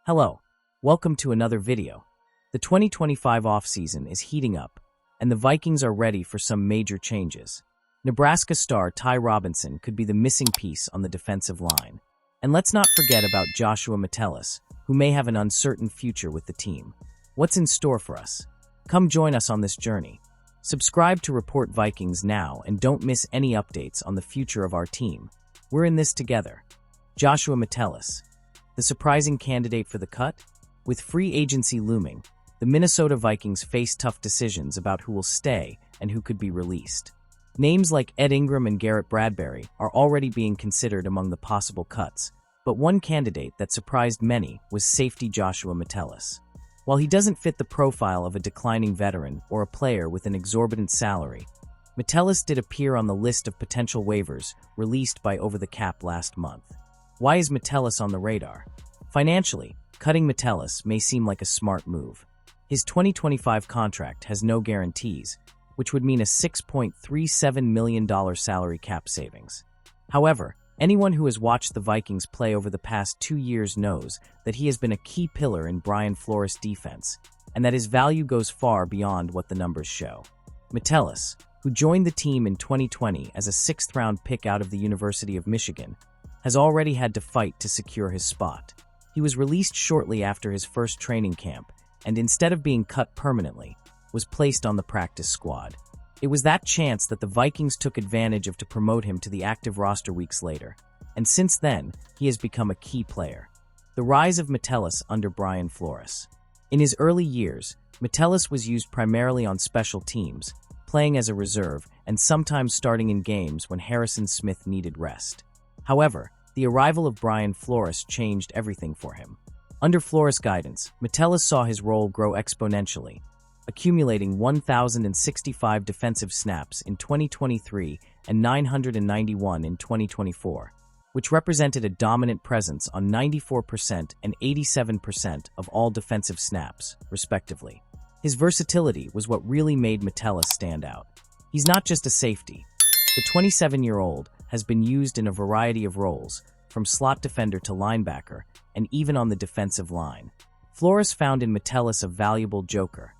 Hello, welcome to another video. The 2025 offseason is heating up, and the Vikings are ready for some major changes. Nebraska star Ty Robinson could be the missing piece on the defensive line. And let's not forget about Joshua Metellus, who may have an uncertain future with the team. What's in store for us? Come join us on this journey. Subscribe to Report Vikings now and don't miss any updates on the future of our team. We're in this together. Joshua Metellus, the surprising candidate for the cut? With free agency looming, the Minnesota Vikings face tough decisions about who will stay and who could be released. Names like Ed Ingram and Garrett Bradbury are already being considered among the possible cuts, but one candidate that surprised many was safety Joshua Metellus. While he doesn't fit the profile of a declining veteran or a player with an exorbitant salary, Metellus did appear on the list of potential waivers released by Over the Cap last month. Why is Metellus on the radar? Financially, cutting Metellus may seem like a smart move. His 2025 contract has no guarantees, which would mean a $6.37 million salary cap savings. However, anyone who has watched the Vikings play over the past 2 years knows that he has been a key pillar in Brian Flores' defense, and that his value goes far beyond what the numbers show. Metellus, who joined the team in 2020 as a sixth-round pick out of the University of Michigan, has already had to fight to secure his spot. He was released shortly after his first training camp, and instead of being cut permanently, was placed on the practice squad. It was that chance that the Vikings took advantage of to promote him to the active roster weeks later, and since then, he has become a key player. The rise of Metellus under Brian Flores. In his early years, Metellus was used primarily on special teams, playing as a reserve and sometimes starting in games when Harrison Smith needed rest. However, the arrival of Brian Flores changed everything for him. Under Flores' guidance, Metellus saw his role grow exponentially, accumulating 1,065 defensive snaps in 2023 and 991 in 2024, which represented a dominant presence on 94% and 87% of all defensive snaps, respectively. His versatility was what really made Metellus stand out. He's not just a safety. The 27-year-old has been used in a variety of roles, from slot defender to linebacker, and even on the defensive line. Flores found in Metellus a valuable joker,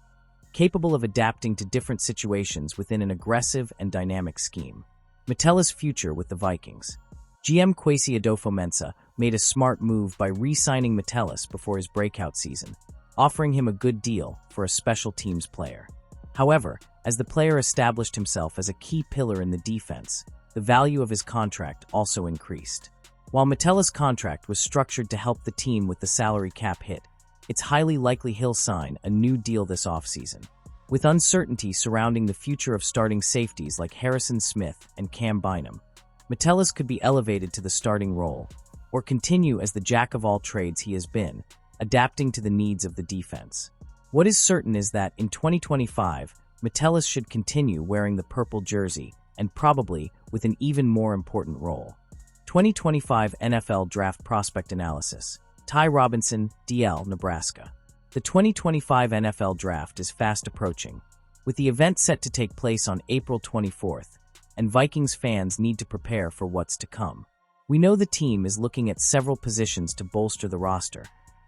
capable of adapting to different situations within an aggressive and dynamic scheme. Metellus' future with the Vikings. GM Kwesi Adofo-Mensah made a smart move by re-signing Metellus before his breakout season, offering him a good deal for a special teams player. However, as the player established himself as a key pillar in the defense, the value of his contract also increased. While Metellus' contract was structured to help the team with the salary cap hit, it's highly likely he'll sign a new deal this offseason. With uncertainty surrounding the future of starting safeties like Harrison Smith and Cam Bynum, Metellus could be elevated to the starting role, or continue as the jack-of-all-trades he has been, adapting to the needs of the defense. What is certain is that in 2025, Metellus should continue wearing the purple jersey, and probably with an even more important role. 2025 NFL Draft Prospect Analysis. Ty Robinson, DL, Nebraska. The 2025 NFL Draft is fast approaching, with the event set to take place on April 24th, and Vikings fans need to prepare for what's to come. We know the team is looking at several positions to bolster the roster,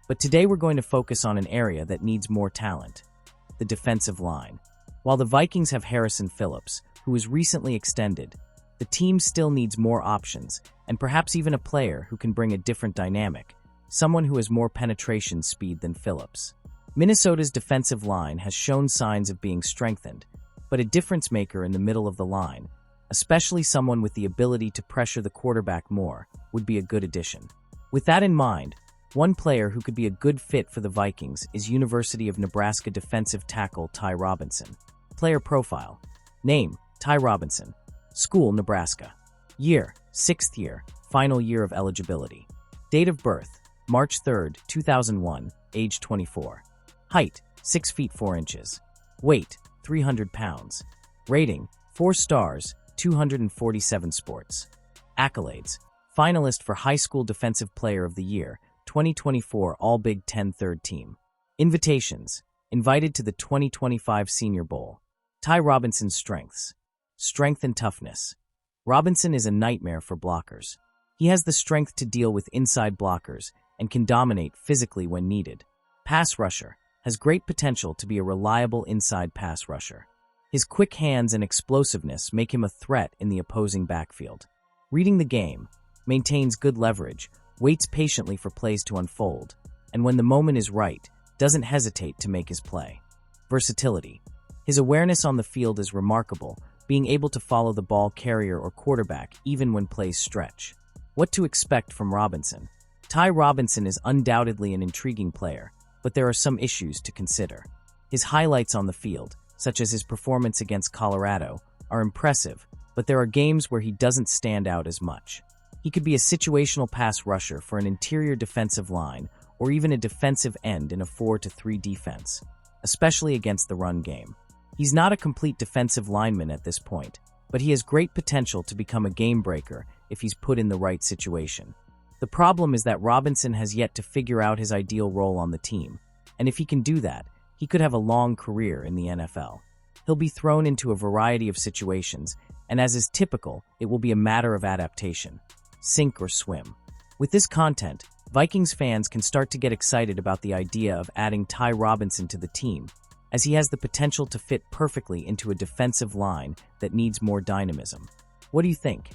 but today we're going to focus on an area that needs more talent: the defensive line. While the Vikings have Harrison Phillips, who was recently extended, the team still needs more options, and perhaps even a player who can bring a different dynamic, someone who has more penetration speed than Phillips. Minnesota's defensive line has shown signs of being strengthened, but a difference maker in the middle of the line, especially someone with the ability to pressure the quarterback more, would be a good addition. With that in mind, one player who could be a good fit for the Vikings is University of Nebraska defensive tackle Ty Robinson. Player profile. Name: Ty Robinson. School: Nebraska. Year: 6th year, final year of eligibility. Date of birth: March 3, 2001, age 24. Height: 6 feet 4 inches. Weight: 300 pounds. Rating: 4 stars, 247 sports. Accolades: finalist for High School Defensive Player of the Year, 2024 All-Big Ten Third Team. Invitations: invited to the 2025 Senior Bowl. Ty Robinson's strengths. Strength and toughness. Robinson is a nightmare for blockers. He has the strength to deal with inside blockers and can dominate physically when needed. Pass rusher has great potential to be a reliable inside pass rusher. His quick hands and explosiveness make him a threat in the opposing backfield. Reading the game, maintains good leverage, waits patiently for plays to unfold, and when the moment is right, doesn't hesitate to make his play. Versatility. His awareness on the field is remarkable, being able to follow the ball carrier or quarterback even when plays stretch. What to expect from Robinson? Ty Robinson is undoubtedly an intriguing player, but there are some issues to consider. His highlights on the field, such as his performance against Colorado, are impressive, but there are games where he doesn't stand out as much. He could be a situational pass rusher for an interior defensive line or even a defensive end in a 4-3 defense, especially against the run game. He's not a complete defensive lineman at this point, but he has great potential to become a game breaker if he's put in the right situation. The problem is that Robinson has yet to figure out his ideal role on the team, and if he can do that, he could have a long career in the NFL. He'll be thrown into a variety of situations, and as is typical, it will be a matter of adaptation. Sink or swim. With this content, Vikings fans can start to get excited about the idea of adding Ty Robinson to the team, as he has the potential to fit perfectly into a defensive line that needs more dynamism. What do you think?